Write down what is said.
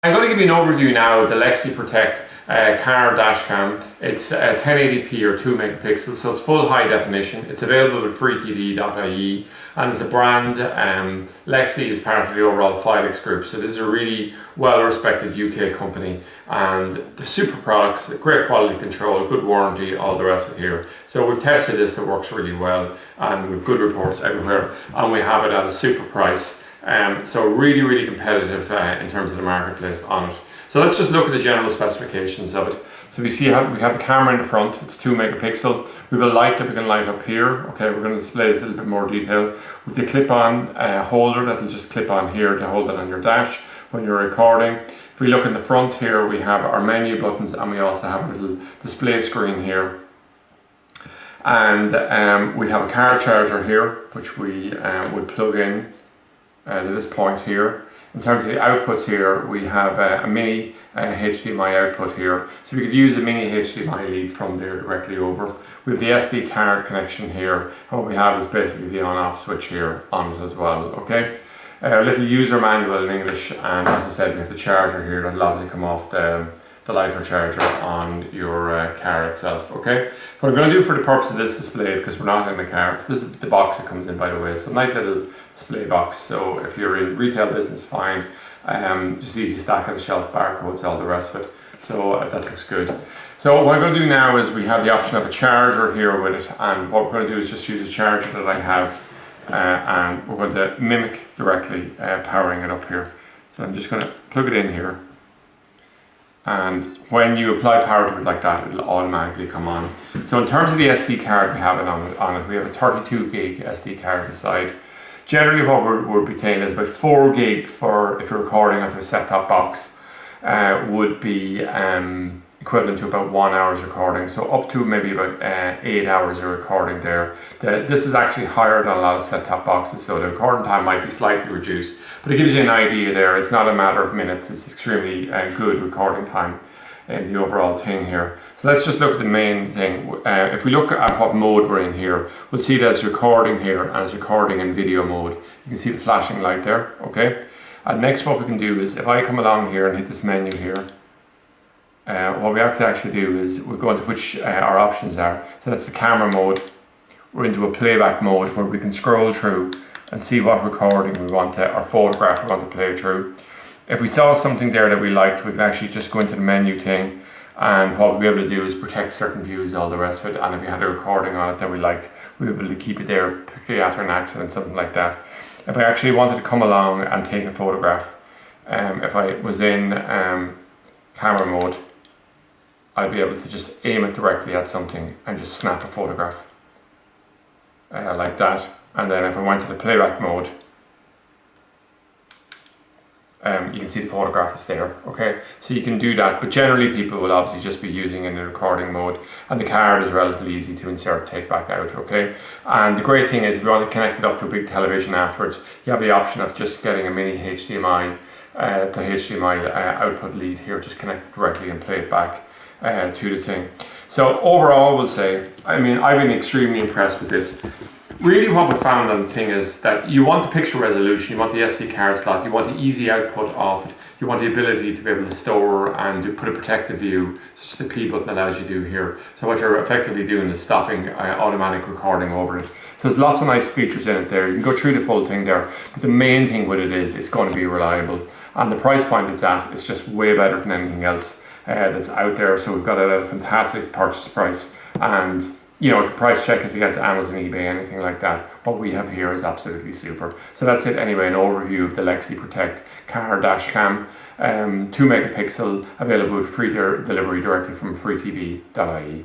I'm going to give you an overview now of the LexiProtect Car DashCam. It's 1080p or 2 megapixels, so it's full high definition. It's available with freetv.ie, and as a brand, Lexi is part of the overall Filex group. So this is a really well-respected UK company, and the super products, great quality control, good warranty, all the rest of it here. So we've tested this, it works really well, and we've good reports everywhere, and we have it at a super price. So really competitive in terms of the marketplace on it. So let's just look at the general specifications of it. So we have the camera in the front, it's 2 megapixel. We have a light that we can light up here. Okay, we're going to display this a little bit more detail. With the clip-on holder that'll just clip on here to hold it on your dash when you're recording. If we look in the front here, we have our menu buttons, and we also have a little display screen here. And we have a car charger here, which we would plug in to this point here. In terms of the outputs here, we have a mini HDMI output here, so we could use a mini HDMI lead from there directly over. We have the SD card connection here, and what we have is basically the on-off switch here on it as well. Okay, a little user manual in English, and as I said, we have the charger here that allows you to come off the lighter charger on your car itself. Okay, what I'm going to do for the purpose of this display, because we're not in the car, this is the box that comes in, by the way, so nice little display box. So if you're in retail business, fine, just easy stack on the shelf, barcodes, all the rest of it. So that looks good. So what I'm going to do now is we have the option of a charger here with it, and what we're going to do is just use a charger that I have, and we're going to mimic directly powering it up here. So I'm just going to plug it in here. And when you apply power to it like that, it'll automatically come on. So in terms of the SD card we have it on it, we have a 32 gig SD card inside. Generally what we're retaining is about 4 gig for if you're recording onto a set-top box, would be equivalent to about 1 hour's recording. So up to maybe about 8 hours of recording there. This is actually higher than a lot of set-top boxes, so the recording time might be slightly reduced, but it gives you an idea there. It's not a matter of minutes, it's extremely good recording time in the overall thing here. So let's just look at the main thing. If we look at what mode we're in here, we'll see that it's recording here, and it's recording in video mode. You can see the flashing light there, okay? And next what we can do is, if I come along here and hit this menu here, what we have to actually do is we're going to which our options are. So that's the camera mode. We're into a playback mode where we can scroll through and see what recording we want to, or photograph we want to play through. If we saw something there that we liked, we can actually just go into the menu thing, and what we'll be able to do is protect certain views, all the rest of it. And if we had a recording on it that we liked, we'll be able to keep it there, particularly after an accident, something like that. If I actually wanted to come along and take a photograph, if I was in camera mode, I'd be able to just aim it directly at something and just snap a photograph like that. And then if I went to the playback mode, you can see the photograph is there. Okay, so you can do that, but generally people will obviously just be using it in the recording mode, and the card is relatively easy to insert, take back out. Okay, and the great thing is if you want to connect it up to a big television afterwards, you have the option of just getting a mini HDMI to HDMI output lead here, just connect it directly and play it back to the thing. So overall, we'll say, I mean, I've been extremely impressed with this. Really what we found on the thing is that you want the picture resolution, you want the SD card slot, you want the easy output of it, you want the ability to be able to store and to put a protective view, such as the P button allows you to do here. So what you're effectively doing is stopping automatic recording over it. So there's lots of nice features in it there. You can go through the full thing there, but the main thing with it is it's going to be reliable. And the price point it's at is just way better than anything else that's out there. So we've got it at a fantastic purchase price, and you know, price check is against Amazon, eBay, anything like that. What we have here is absolutely super. So that's it anyway, an overview of the LexiProtect Car DashCam, 2 megapixel, available with free delivery directly from freetv.ie.